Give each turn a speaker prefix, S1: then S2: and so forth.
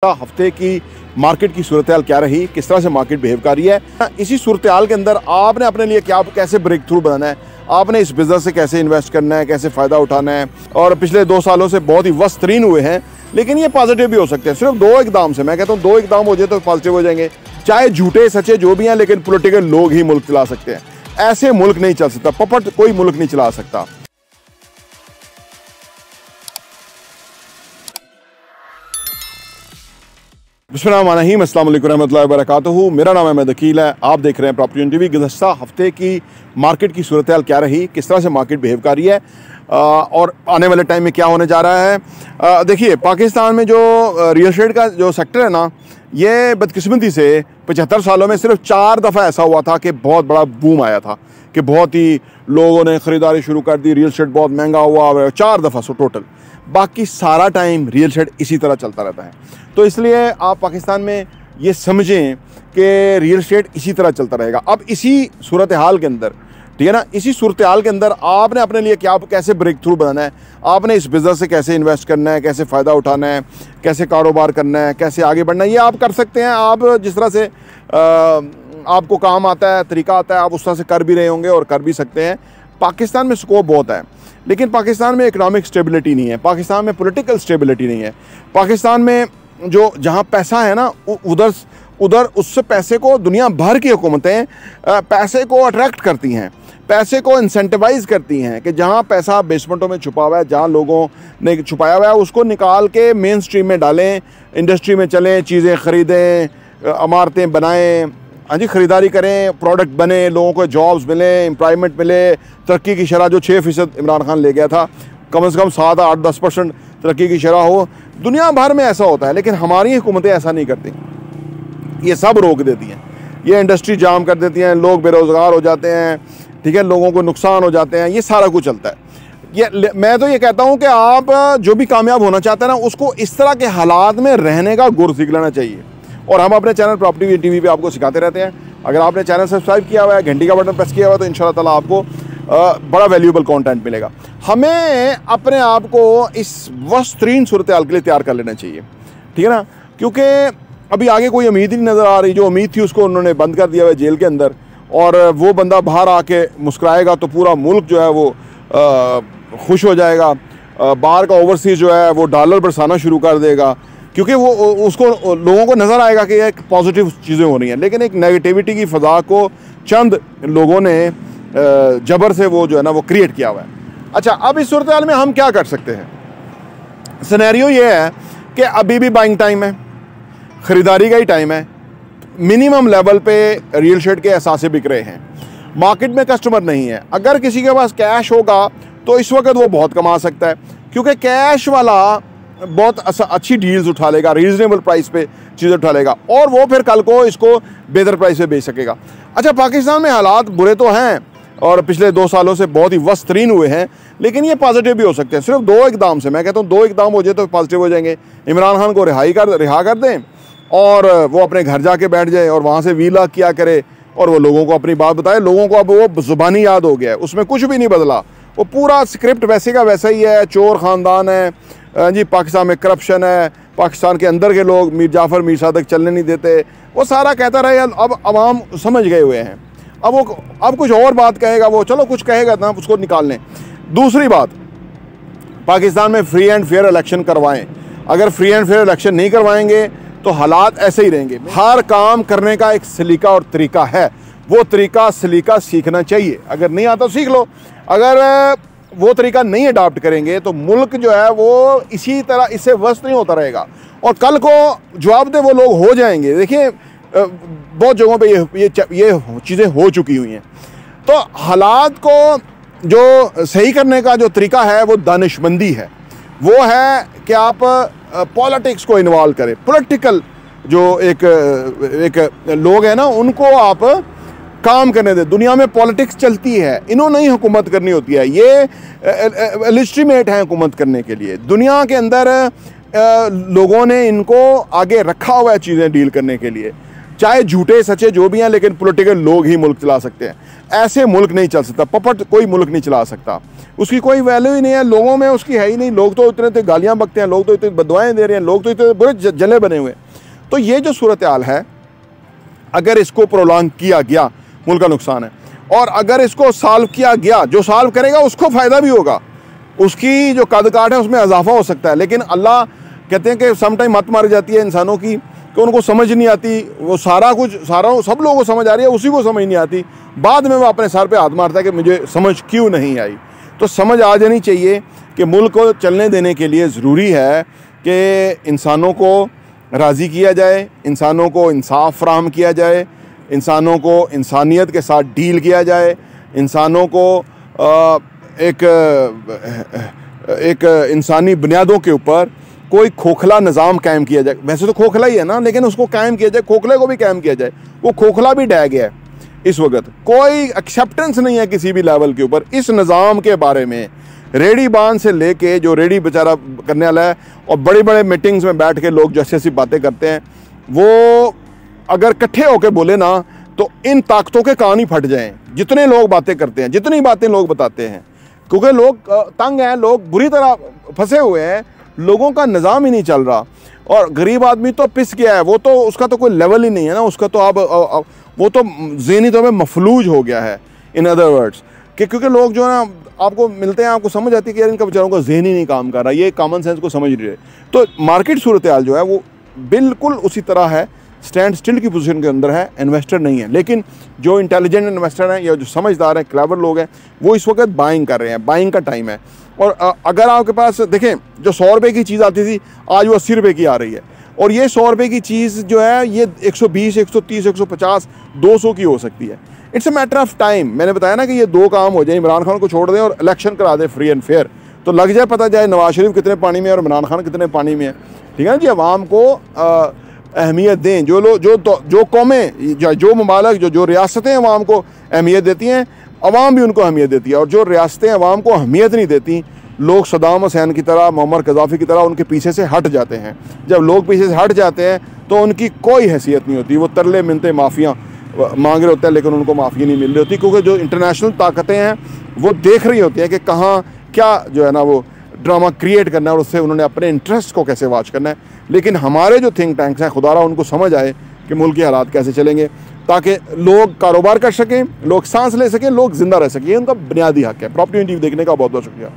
S1: हफ्ते की मार्केट की सूरत हाल क्या रही, किस तरह से मार्केट बिहेव कर रही है, इसी सूरत हाल के अंदर आपने अपने लिए क्या कैसे ब्रेक थ्रू बनाना है, आपने इस बिज़नेस से कैसे इन्वेस्ट करना है, कैसे फ़ायदा उठाना है। और पिछले 2 सालों से बहुत ही वर्स्ट तरीन हुए हैं, लेकिन ये पॉजिटिव भी हो सकते हैं। सिर्फ 2 इकदाम से, मैं कहता हूँ 2 इकदाम हो जाए तो पॉजिटिव हो जाएंगे। चाहे झूठे सच्चे जो भी हैं, लेकिन पॉलिटिकल लोग ही मुल्क चला सकते हैं। ऐसे मुल्क नहीं चल सकता, पपट कोई मुल्क नहीं चला सकता। बिस्मिल्लाहिर्रहमानिर्रहीम, अस्सलाम वालेकुम रहमतुल्लाहि व बरकातुहू। मेरा नाम अहमद अकील है, आप देख रहे हैं प्रॉपर्टी यूनिटी टीवी। गुज़श्ता हफ्ते की मार्केट की सूरत हाल क्या रही, किस तरह से मार्केट बिहेव कर रही है और आने वाले टाइम में क्या होने जा रहा है। देखिए, पाकिस्तान में जो रियल एस्टेट का जो सेक्टर है ना, ये बदकिस्मती से 75 सालों में सिर्फ 4 दफ़ा ऐसा हुआ था कि बहुत बड़ा बूम आया था कि बहुत ही लोगों ने ख़रीदारी शुरू कर दी, रियल एस्टेट बहुत महंगा हुआ। 4 दफ़ा सो टोटल, बाकी सारा टाइम रियल एस्टेट इसी तरह चलता रहता है। तो इसलिए आप पाकिस्तान में ये समझें कि रियल एस्टेट इसी तरह चलता रहेगा। अब इसी सूरत हाल के अंदर, ठीक है ना, इसी सूरत हाल के अंदर आपने अपने लिए क्या कैसे ब्रेक थ्रू बनाना है, आपने इस बिज़नेस से कैसे इन्वेस्ट करना है, कैसे फ़ायदा उठाना है, कैसे कारोबार करना है, कैसे आगे बढ़ना है, ये आप कर सकते हैं। आप जिस तरह से आपको काम आता है, तरीका आता है, आप उस तरह से कर भी रहे होंगे और कर भी सकते हैं। पाकिस्तान में स्कोप बहुत है, लेकिन पाकिस्तान में इकनॉमिक स्टेबिलिटी नहीं है, पाकिस्तान में पॉलिटिकल स्टेबिलिटी नहीं है। पाकिस्तान में जो जहाँ पैसा है ना, उधर उससे पैसे को दुनिया भर की हुकूमतें पैसे को अट्रैक्ट करती हैं, पैसे को इंसेंटिवाइज करती हैं कि जहाँ पैसा बेसमेंटों में छुपा हुआ है, जहाँ लोगों ने छुपाया हुआ है, उसको निकाल के मेन स्ट्रीम में डालें, इंडस्ट्री में चलें, चीज़ें ख़रीदें, इमारतें बनाएं, हाँ जी, ख़रीदारी करें, प्रोडक्ट बने, लोगों को जॉब्स मिले, एम्प्लॉयमेंट मिले। तरक्की की शरह जो 6% इमरान खान ले गया था, कम से कम 7, 8, 10% तरक्की की शरह हो। दुनिया भर में ऐसा होता है, लेकिन हमारी हुकूमतें ऐसा नहीं करती। ये सब रोक देती हैं, ये इंडस्ट्री जाम कर देती हैं, लोग बेरोज़गार हो जाते हैं, ठीक है, लोगों को नुकसान हो जाते हैं, ये सारा कुछ चलता है। ये मैं तो ये कहता हूँ कि आप जो भी कामयाब होना चाहते हैं ना, उसको इस तरह के हालात में रहने का गुर सीख लेना चाहिए। और हम अपने चैनल प्रॉपर्टी टीवी पे आपको सिखाते रहते हैं। अगर आपने चैनल सब्सक्राइब किया हुआ है, घंटी का बटन प्रेस किया हुआ है, तो इंशाल्लाह ताला आपको बड़ा वैल्यूएबल कंटेंट मिलेगा। हमें अपने आप को इस वर्स्ट तरीन सूरत हाल के लिए तैयार कर लेना चाहिए, ठीक है ना, क्योंकि अभी आगे कोई उम्मीद ही नहीं नज़र आ रही। जो उम्मीद थी उसको उन्होंने बंद कर दिया हुआ है जेल के अंदर, और वो बंदा बाहर आके मुस्कुराएगा तो पूरा मुल्क जो है वो खुश हो जाएगा। बाहर का ओवरसीज़ जो है वो डॉलर बरसाना शुरू कर देगा, क्योंकि वो उसको लोगों को नज़र आएगा कि एक पॉजिटिव चीज़ें हो रही हैं। लेकिन एक नेगेटिविटी की फ़ज़ा को चंद लोगों ने जबर से वो जो है ना वो क्रिएट किया हुआ है। अच्छा, अब इस सूरत हाल में हम क्या कर सकते हैं? सिनेरियो ये है कि अभी भी बाइंग टाइम है, ख़रीदारी का ही टाइम है। मिनिमम लेवल पे रियल एस्टेट के असासे बिक रहे हैं, मार्केट में कस्टमर नहीं है। अगर किसी के पास कैश होगा तो इस वक्त वो बहुत कमा सकता है, क्योंकि कैश वाला बहुत अच्छी डील्स उठा लेगा, रीजनेबल प्राइस पे चीज़ें उठा लेगा, और वो फिर कल को इसको बेहतर प्राइस पे बेच सकेगा। अच्छा, पाकिस्तान में हालात बुरे तो हैं और पिछले 2 सालों से बहुत ही वर्स्ट तरीन हुए हैं, लेकिन ये पॉजिटिव भी हो सकते हैं। सिर्फ 2 इकदाम से, मैं कहता हूँ 2 इकदाम हो जाए तो पॉजिटिव हो जाएंगे। इमरान खान को रिहा कर दें और वो अपने घर जाके बैठ जाए और वहाँ से वीलॉग किया करे और वो लोगों को अपनी बात बताए। लोगों को अब वो ज़ुबानी याद हो गया है, उसमें कुछ भी नहीं बदला, वो पूरा स्क्रिप्ट वैसे का वैसा ही है। चोर ख़ानदान है जी, पाकिस्तान में करप्शन है, पाकिस्तान के अंदर के लोग मीर जाफ़र मीर सादक चलने नहीं देते, वो सारा कहता रहे। अब अवाम समझ गए हुए हैं। अब कुछ और बात कहेगा वो, चलो कुछ कहेगा ना, उसको निकाल लें। दूसरी बात, पाकिस्तान में फ्री एंड फेयर इलेक्शन करवाएं। अगर फ्री एंड फेयर इलेक्शन नहीं करवाएंगे तो हालात ऐसे ही रहेंगे। हर काम करने का एक सलीका और तरीका है, वो तरीका सलीका सीखना चाहिए। अगर नहीं आता तो सीख लो। अगर वो तरीका नहीं अडॉप्ट करेंगे तो मुल्क जो है वो इसी तरह, इससे वर्स्ट नहीं होता रहेगा, और कल को जवाबदेह वो लोग हो जाएंगे। देखिए, बहुत जगहों पे ये चीज़ें हो चुकी हुई हैं। तो हालात को जो सही करने का जो तरीका है वो दानिशमंदी है, वो है कि आप पॉलिटिक्स को इन्वॉल्व करें। पॉलिटिकल जो एक लोग हैं ना, उनको आप काम करने दें। दुनिया में पॉलिटिक्स चलती है, इन्होंने ही हुकूमत करनी होती है, ये लेजिटिमेट हैं हुकूमत करने के लिए। दुनिया के अंदर लोगों ने इनको आगे रखा हुआ है चीज़ें डील करने के लिए। चाहे झूठे सच्चे जो भी हैं, लेकिन पॉलिटिकल लोग ही मुल्क चला सकते हैं। ऐसे मुल्क नहीं चल सकता, पपट कोई मुल्क नहीं चला सकता, उसकी कोई वैल्यू ही नहीं है, लोगों में उसकी है ही नहीं। लोग तो इतने गालियाँ बकते हैं, लोग तो इतनी बदवाएँ दे रहे हैं, लोग तो इतने बुरे जले बने हुए। तो ये जो सूरत हाल है, अगर इसको प्रोलॉन्ग किया गया मुल्क का नुकसान है, और अगर इसको सॉल्व किया गया, जो सॉल्व करेगा उसको फ़ायदा भी होगा, उसकी जो कद काट है उसमें इजाफा हो सकता है। लेकिन अल्लाह कहते हैं कि सम टाइम मत मारी जाती है इंसानों की, कि उनको समझ नहीं आती, वो सारा सब लोगों को समझ आ रही है, उसी को समझ नहीं आती, बाद में वो अपने सर पे हाथ मारता है कि मुझे समझ क्यों नहीं आई। तो समझ आ जानी चाहिए कि मुल्क को चलने देने के लिए ज़रूरी है कि इंसानों को राज़ी किया जाए, इंसानों को इंसाफ फराहम किया जाए, इंसानों को इंसानियत के साथ डील किया जाए, इंसानों को एक इंसानी बुनियादों के ऊपर कोई खोखला निज़ाम कायम किया जाए। वैसे तो खोखला ही है ना, लेकिन उसको कायम किया जाए, खोखले को भी कायम किया जाए। वो खोखला भी डह गया है, इस वक्त कोई एक्सेप्टेंस नहीं है किसी भी लेवल के ऊपर इस निज़ाम के बारे में। रेडी बांध से लेके जो रेडी बेचारा करने वाला है, और बड़े बड़े मीटिंग्स में बैठ के लोग जैसी ऐसी बातें करते हैं, वो अगर इकट्ठे होकर बोले ना तो इन ताकतों के कान ही फट जाएं। जितने लोग बातें करते हैं, जितनी बातें लोग बताते हैं, क्योंकि लोग तंग हैं, लोग बुरी तरह फंसे हुए हैं, लोगों का निज़ाम ही नहीं चल रहा। और गरीब आदमी तो पिस गया है, वो तो उसका तो कोई लेवल ही नहीं है ना, उसका तो अब वो तो ज़हनी तौर पे मफलूज हो गया है। इन अदर वर्ड्स कि क्योंकि लोग जो है ना आपको मिलते हैं, आपको समझ आती है कि यार इनका बेचारों का ज़हन ही नहीं काम कर रहा, ये कॉमन सेंस को समझ नहीं रहे। तो मार्केट सूरत हाल जो है वो बिल्कुल उसी तरह है, स्टैंड स्टिल की पोजीशन के अंदर है, इन्वेस्टर नहीं है। लेकिन जो इंटेलिजेंट इन्वेस्टर हैं या जो समझदार हैं, क्लेवर लोग हैं, वो इस वक्त बाइंग कर रहे हैं, बाइंग का टाइम है। और अगर आपके पास देखें, जो 100 रुपये की चीज़ आती थी आज वो 80 रुपये की आ रही है, और ये 100 रुपये की चीज़ जो है ये 120, 130, 150, 200 की हो सकती है। It's a matter of time. मैंने बताया ना कि ये दो काम हो जाए, इमरान खान को छोड़ दें और इलेक्शन करा दें फ्री एंड फेयर, तो लग जाए पता जाए नवाज शरीफ कितने पानी में है और इमरान खान कितने पानी में है। ठीक है ना जी, आवाम को अहमियत दें। जो लोग जो कौमें, जो ममालिक, जो रियासतें अवाम को अहमियत देती हैं, अवाम भी उनको अहमियत देती है। और जो रियासतें अवाम को अहमियत नहीं देती, लोग सद्दाम हुसैन की तरह, मुअम्मर कज़ाफ़ी की तरह उनके पीछे से हट जाते हैं। जब लोग पीछे से हट जाते हैं तो उनकी कोई हैसियत नहीं होती, वो तरले मिन्नतें माफ़ियाँ मांग रहे होते हैं, लेकिन उनको माफ़ी नहीं मिल रही होती, क्योंकि जो इंटरनेशनल ताकतें हैं वो देख रही होती हैं कि कहाँ क्या जो है ना वो ड्रामा क्रिएट करना है और उससे उन्होंने अपने इंटरेस्ट को कैसे वॉच करना है। लेकिन हमारे जो थिंक टैंक्स हैं, खुदारा उनको समझ आए कि मुल्क के हालात कैसे चलेंगे, ताकि लोग कारोबार कर सकें, लोग सांस ले सकें, लोग ज़िंदा रह सकें। ये उनका बुनियादी हक़ है। प्रॉपर्टी टीवी देखने का बहुत बहुत शुक्रिया।